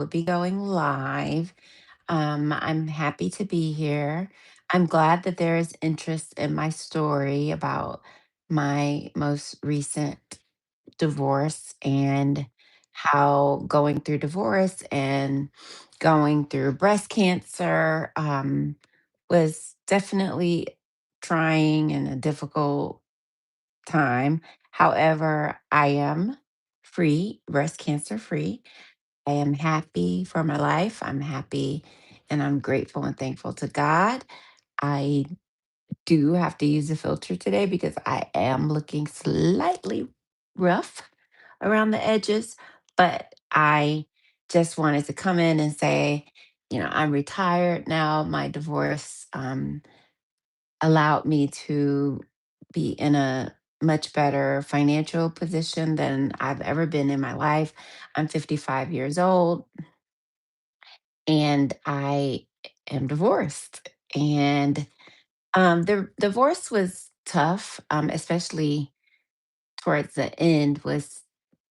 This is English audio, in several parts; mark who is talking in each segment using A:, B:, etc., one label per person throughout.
A: will be going live. I'm happy to be here. I'm glad that there is interest in my story about my most recent divorce and how going through divorce and going through breast cancer was definitely trying and a difficult time. However, I am free, breast cancer free. I am happy for my life. I'm happy and I'm grateful and thankful to God. I do have to use a filter today because I am looking slightly rough around the edges, but I just wanted to come in and say, I'm retired now. My divorce allowed me to be in a much better financial position than I've ever been in my life. I'm 55 years old and I am divorced. And the divorce was tough, especially towards the end. Was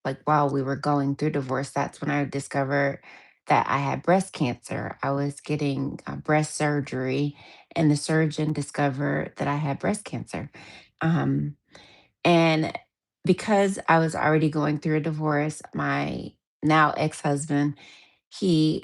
A: like while we were going through divorce, that's when I discovered that I had breast cancer. I was getting breast surgery, and the surgeon discovered that I had breast cancer. Um, and because I was already going through a divorce, my now ex husband, he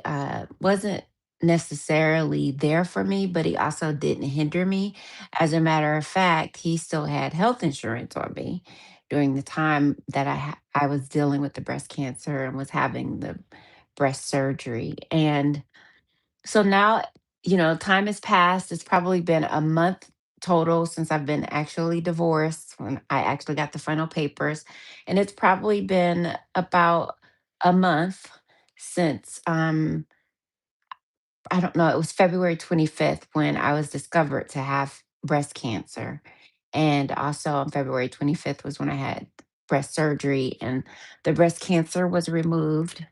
A: wasn't necessarily there for me, but he also didn't hinder me. As a matter of fact, he still had health insurance on me during the time that I was dealing with the breast cancer and was having the breast surgery. And so now, time has passed. It's probably been a month total since I've been actually divorced when I actually got the final papers. And it's probably been about a month since I don't know, it was February 25th when I was discovered to have breast cancer. And also on February 25th was when I had breast surgery and the breast cancer was removed.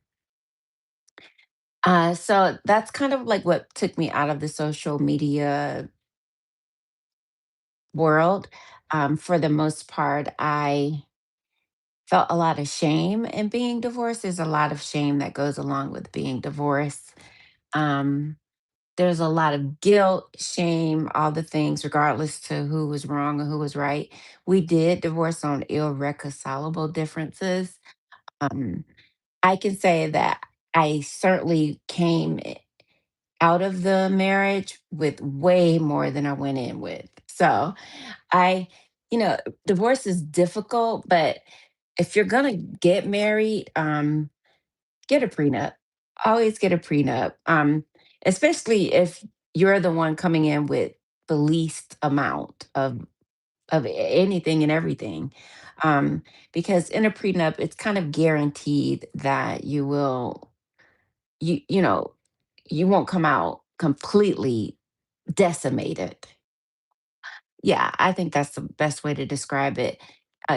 A: So that's kind of like what took me out of the social media world. For the most part, I felt a lot of shame in being divorced. There's a lot of shame that goes along with being divorced. Um, there's a lot of guilt, shame, all the things, regardless to who was wrong or who was right. We did divorce on irreconcilable differences. Um, I can say that I certainly came out of the marriage with way more than I went in with. So I, you know, divorce is difficult, but if you're gonna get married, get a prenup. Always get a prenup. Especially if you're the one coming in with the least amount of anything and everything. Because in a prenup, it's kind of guaranteed that you know, you won't come out completely decimated. Yeah, I think that's the best way to describe it.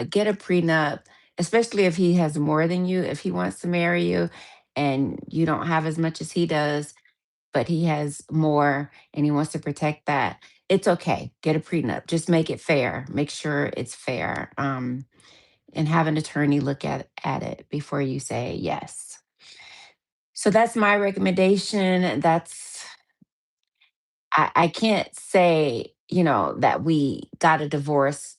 A: Get a prenup, especially if he has more than you. If he wants to marry you and you don't have as much as he does, but he has more and he wants to protect that, it's okay. Get a prenup. Just make it fair. Make sure it's fair. And have an attorney look at it before you say yes. So that's my recommendation. I can't say, that we got a divorce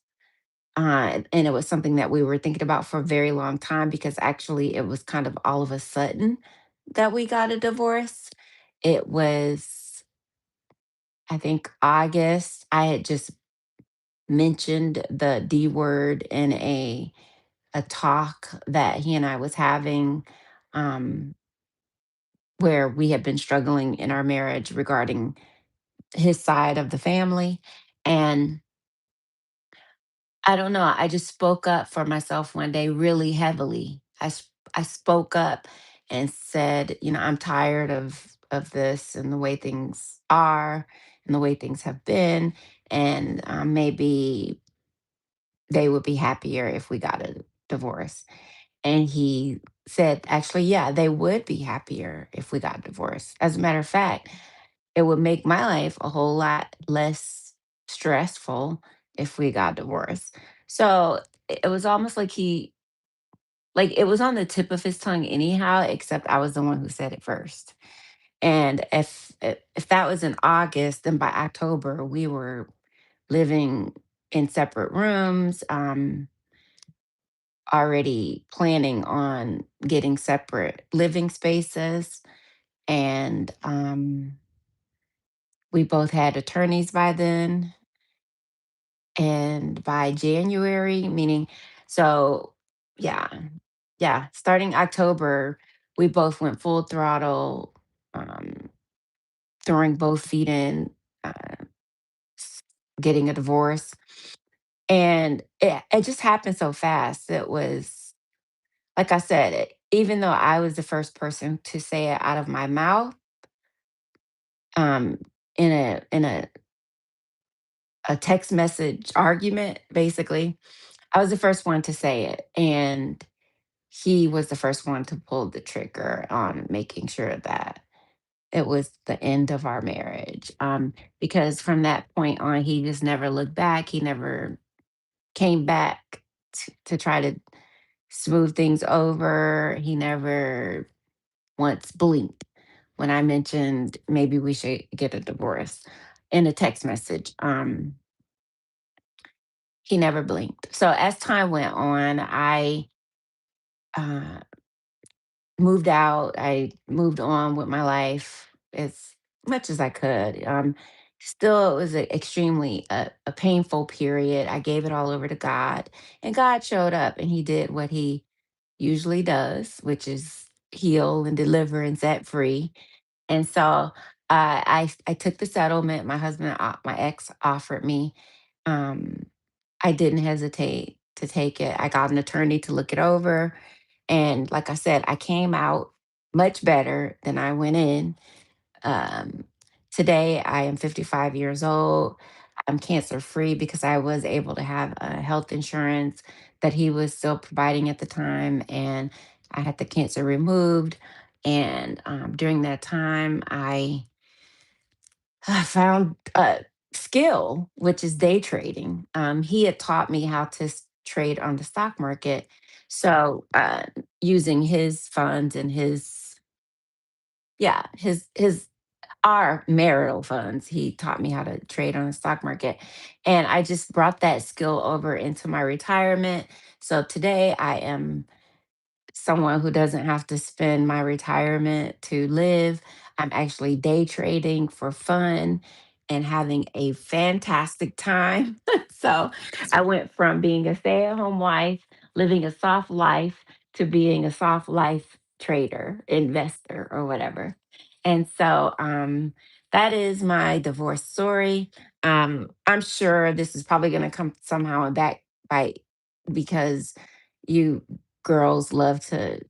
A: and it was something that we were thinking about for a very long time because actually it was kind of all of a sudden that we got a divorce. It was, I think, August. I had just mentioned the D word in a talk that he and I was having, um, where we had been struggling in our marriage regarding his side of the family. And I don't know. I just spoke up for myself one day really heavily. I spoke up and said, I'm tired of this and the way things are and the way things have been, and maybe they would be happier if we got a divorce. And he said, actually, yeah, they would be happier if we got divorced. As a matter of fact, it would make my life a whole lot less stressful if we got divorced. So it was almost like he like it was on the tip of his tongue anyhow, except I was the one who said it first. And if that was in August, then by October we were living in separate rooms, already planning on getting separate living spaces, and we both had attorneys by then. And by January, meaning, so yeah, yeah, starting October, we both went full throttle, um, throwing both feet in, uh, getting a divorce. And it just happened so fast. It was, like I said, even though I was the first person to say it out of my mouth, um, in a text message argument, basically, I was the first one to say it. And he was the first one to pull the trigger on making sure that it was the end of our marriage. Because from that point on, he just never looked back. He never came back to try to smooth things over. He never once blinked when I mentioned maybe we should get a divorce in a text message. He never blinked. So as time went on, I uh, moved out. I moved on with my life as much as I could. Still, it was extremely a painful period. I gave it all over to God, and God showed up and He did what He usually does, which is heal and deliver and set free. And so I took the settlement my husband, my ex, offered me. Um, I didn't hesitate to take it. I got an attorney to look it over. And like I said, I came out much better than I went in. Um, Today, I am 55 years old. I'm cancer free because I was able to have a health insurance that he was still providing at the time. And I had the cancer removed. And during that time, I found a skill, which is day trading. He had taught me how to trade on the stock market. So, using his funds and his our marital funds, he taught me how to trade on the stock market. And I just brought that skill over into my retirement. So today I am someone who doesn't have to spend my retirement to live. I'm actually day trading for fun and having a fantastic time. So I went from being a stay at home wife, living a soft life, to being a soft life trader, investor, or whatever. And so that is my divorce story. I'm sure this is probably going to come somehow back by because you girls love to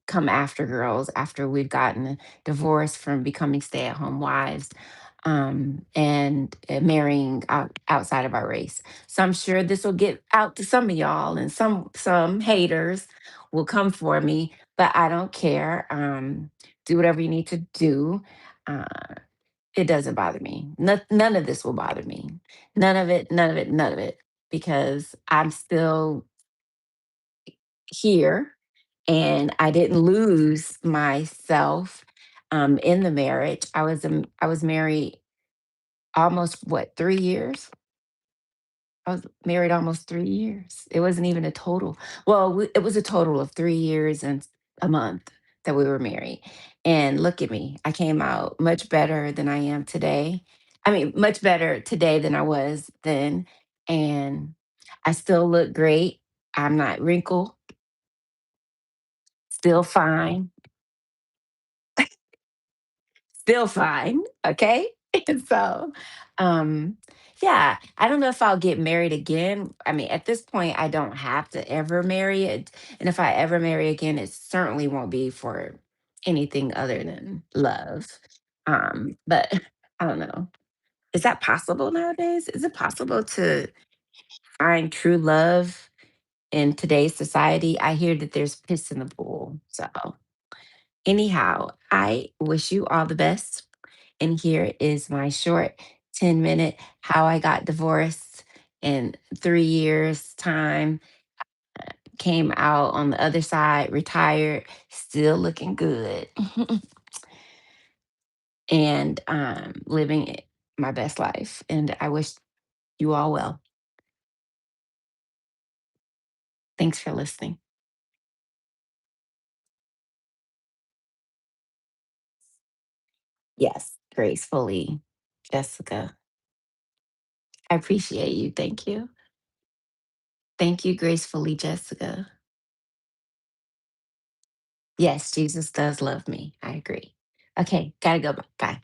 A: come after girls after we've gotten divorced from becoming stay-at-home wives, and marrying outside of our race. So I'm sure this will get out to some of y'all, and some haters will come for me, but I don't care. Do whatever you need to do. Uh, it doesn't bother me. None of this will bother me. None of it. None of it. None of it. Because I'm still here and I didn't lose myself in the marriage. I was married almost what 3 years. I was married almost 3 years. It wasn't even a total. Well, it was a total of 3 years and a month that we were married. And look at me, I came out much better than I am today. I mean, much better today than I was then. And I still look great. I'm not wrinkled, still fine. Still fine, okay? And so, um, yeah, I don't know if I'll get married again. I mean, at this point, I don't have to ever marry it, and if I ever marry again, it certainly won't be for anything other than love. But I don't know. Is that possible nowadays? Is it possible to find true love in today's society? I hear that there's piss in the pool. So, anyhow, I wish you all the best. And here is my short 10-minute how I got divorced in 3 years' time. came out on the other side, retired, still looking good, and living my best life. And I wish you all well. Thanks for listening. Yes, gracefully, Jessica. I appreciate you. Thank you. Thank you, gracefully, Jessica. Yes, Jesus does love me. I agree. Okay, gotta go. Bye.